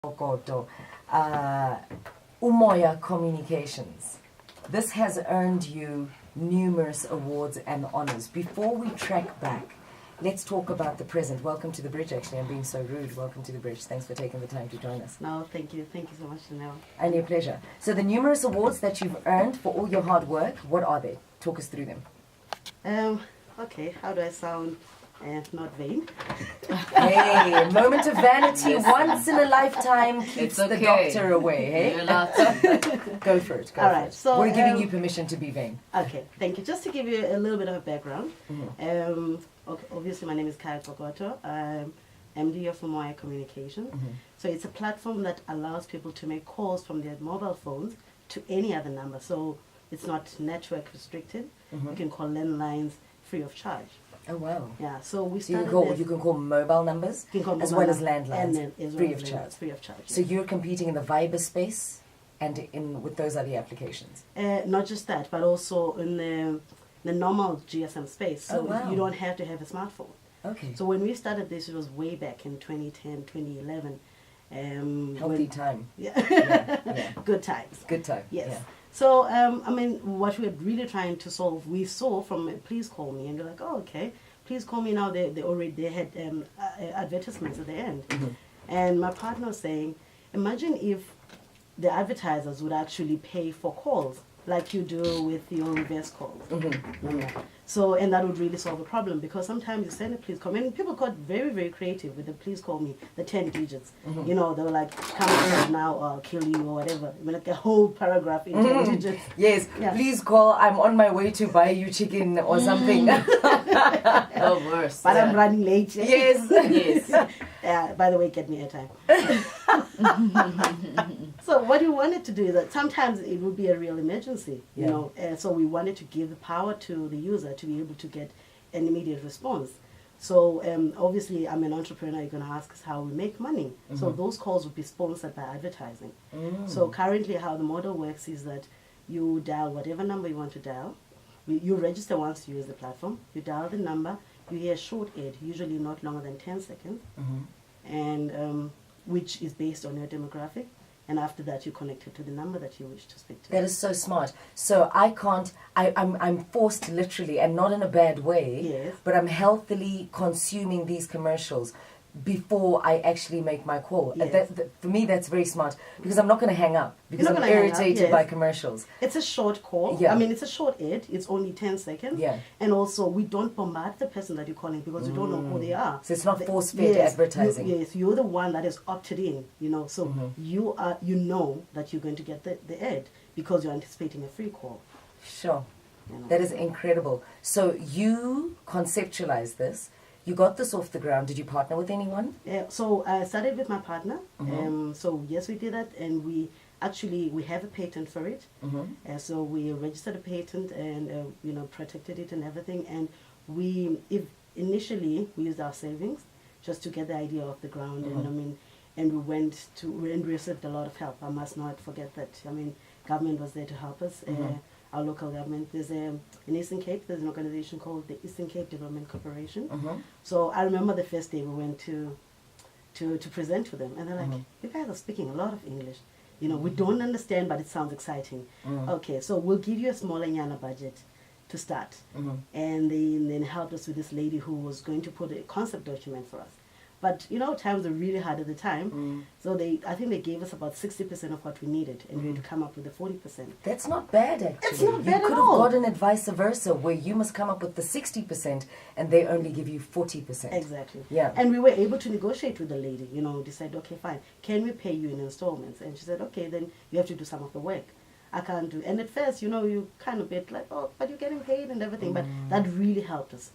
Cokoto, UmoyAir Communications. This has earned you numerous awards and honors. Before we track back, let's talk about the present. Welcome to the bridge. Actually, I'm being so rude. Welcome to the bridge. Thanks for taking the time to join us. No, thank you. Thank you so much, Chanel. And your pleasure. So the numerous awards that you've earned for all your hard work, what are they? Talk us through them. Okay, how do I sound? Not vain. Hey, moment of vanity once in a lifetime keeps the doctor away, hey? You're allowed to. Go for it. Go All for right, it. so, we're giving you permission to be vain. Okay, thank you. Just to give you a little bit of a background, obviously my name is Khaya Cokoto. I'm MD of UmoyAir Communications. So it's a platform that allows people to make calls from their mobile phones to any other number. So it's not network restricted. You can call landlines free of charge. Oh wow! Yeah, so we So started. you can call mobile numbers as well as landlines free of charge. Free of charge. So you're competing in the Viber space and with those other applications. Not just that, but also in the normal GSM space. So you don't have to have a smartphone. Okay. So when we started this, it was way back in 2010, 2011. Healthy time. Yeah. Good times. Good time. Yes. Yeah. So, I mean, what we're really trying to solve, we saw from Please Call Me, and you're like, oh, okay, Please Call Me now, they had advertisements at the end. And my partner was saying, imagine if the advertisers would actually pay for calls, like you do with your reverse calls. So, and that would really solve a problem, because sometimes you send a please call me, and people got very, very creative with the please call me, the 10 digits. You know, they were like, come in now or I'll kill you or whatever. I mean, like a whole paragraph in 10 digits. Yes, please call, I'm on my way to buy you chicken or something. Oh, worse. But I'm running late. Yes. Yes. By the way, get me airtime. So what we wanted to do is that sometimes it would be a real emergency, you know, and so we wanted to give the power to the user to be able to get an immediate response. So obviously, I'm an entrepreneur. You're going to ask us how we make money. So those calls would be sponsored by advertising. So currently, how the model works is that you dial whatever number you want to dial. You register once you use the platform. You dial the number. You hear a short ad, usually not longer than 10 seconds, and which is based on your demographic. And after that, you connect it to the number that you wish to speak to. That is so smart. So I'm forced literally, and not in a bad way, but I'm healthily consuming these commercials before I actually make my call. For me, that's very smart, because I'm not going to hang up, because I'm irritated by commercials. It's a short call. I mean, it's a short ad. It's only 10 seconds. And also, we don't bombard the person that you're calling, because you don't know who they are. So it's not force-fed advertising. You're the one that is opted in, you know. So you know that you're going to get the ad because you're anticipating a free call. Sure. You know? That is incredible. So you conceptualized this. You got this off the ground. Did you partner with anyone? So I started with my partner. So yes, we did that, and we have a patent for it. So we registered a patent and protected it and everything. And initially we used our savings just to get the idea off the ground. And we received a lot of help. I must not forget that. I mean, government was there to help us. Our local government. There's in Eastern Cape, there's an organization called the Eastern Cape Development Corporation. So I remember the first day we went to present to them, and they're like, you guys are speaking a lot of English. You know, we don't understand, but it sounds exciting. Okay, so we'll give you a smaller Nyana budget to start. And they then helped us with this lady who was going to put a concept document for us. But, you know, times were really hard at the time. So I think they gave us about 60% of what we needed, and we had to come up with the 40%. That's not bad, actually. It's not bad at all. You could have gotten it vice versa, where you must come up with the 60% and they only give you 40%. Exactly. Yeah. And we were able to negotiate with the lady, you know, decide, okay, fine, can we pay you in installments? And she said, okay, then you have to do some of the work. I can't do. And at first, you know, you kind of bit like, oh, but you're getting paid and everything. But that really helped us.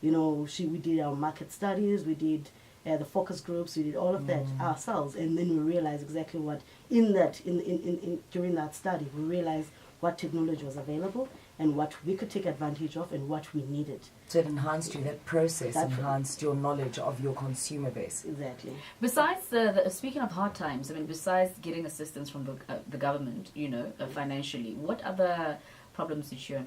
You know, we did our market studies, we did the focus groups, we did all of that ourselves, and then we realized exactly what during that study we realized what technology was available and what we could take advantage of and what we needed. So it enhanced you, that process enhanced your knowledge of your consumer base. Exactly. Besides, speaking of hard times, I mean, besides getting assistance from the government, you know, financially, what other problems did you,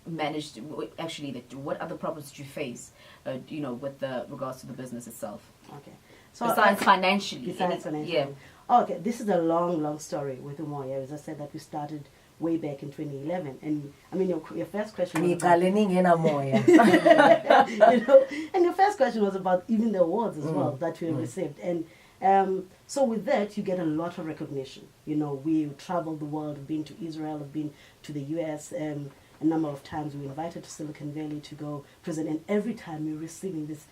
manage to, actually, what other problems did you face, with regards to the business itself? Okay. So besides financially. Besides financially. Yeah. Okay, this is a long story with UmoyAir. As I said, that we started way back in 2011. And I mean, your first question was about, and your first question was about even the awards as well that we received. And so with that, you get a lot of recognition. We traveled the world, we've been to Israel, we've been to the US, a number of times. We were invited to Silicon Valley to go present, and every time we're receiving this,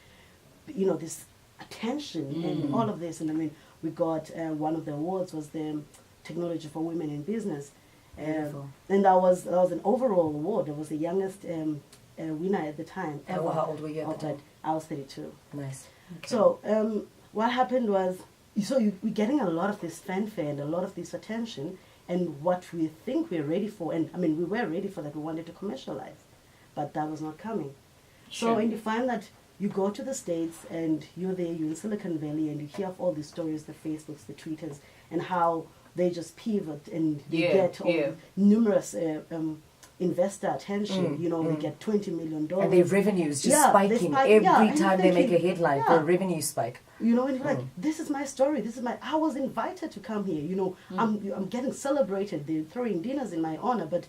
this attention and all of this. And I mean, we got one of the awards was the Technology for Women in Business. And that was an overall award. It was the youngest winner at the time ever. How old were you at the time? I was 32. Nice. Okay. So what happened was, we're getting a lot of this fanfare and a lot of this attention, and what we think we're ready for, and I mean, we were ready for that, we wanted to commercialize, but that was not coming. Sure. So, and you find that you go to the States and you're there, you're in Silicon Valley, and you hear of all these stories, the Facebooks, the Twitters, and how they just pivot and they get numerous investor attention. They get $20 million. And their revenues just spiking every time they make a headline. The revenue spike. And you're like, this is my story. I was invited to come here. I'm getting celebrated. They're throwing dinners in my honor, but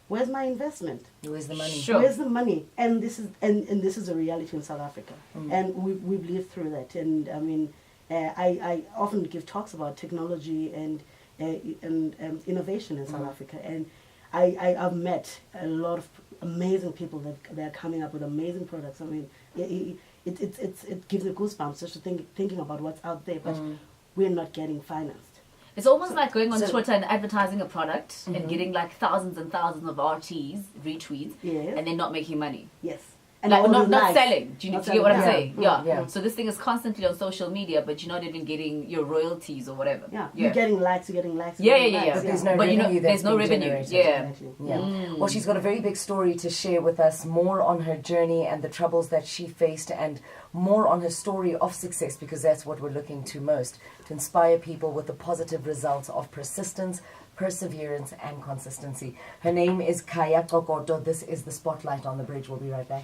where's my investment? Where's the money? Sure. Where's the money? And this is a reality in South Africa, and we've lived through that. And I mean, I often give talks about technology and innovation in South Africa, and I've met a lot of amazing people that are coming up with amazing products. I mean, it gives me goosebumps just thinking about what's out there, but we're not getting financed. It's almost like going on Twitter and advertising a product and getting like thousands and thousands of RTs, retweets, and then not making money. Yes. And like, not selling. Do you get what I'm saying? Yeah. So this thing is constantly on social media, but you're not even getting your royalties or whatever. Yeah. You're getting likes. Yeah. But there's no revenue. There's no revenue. Exactly. Well, she's got a very big story to share with us, more on her journey and the troubles that she faced, and more on her story of success, because that's what we're looking to most, to inspire people with the positive results of persistence, perseverance, and consistency. Her name is Khaya Cokoto. This is the Spotlight on the Bridge. We'll be right back.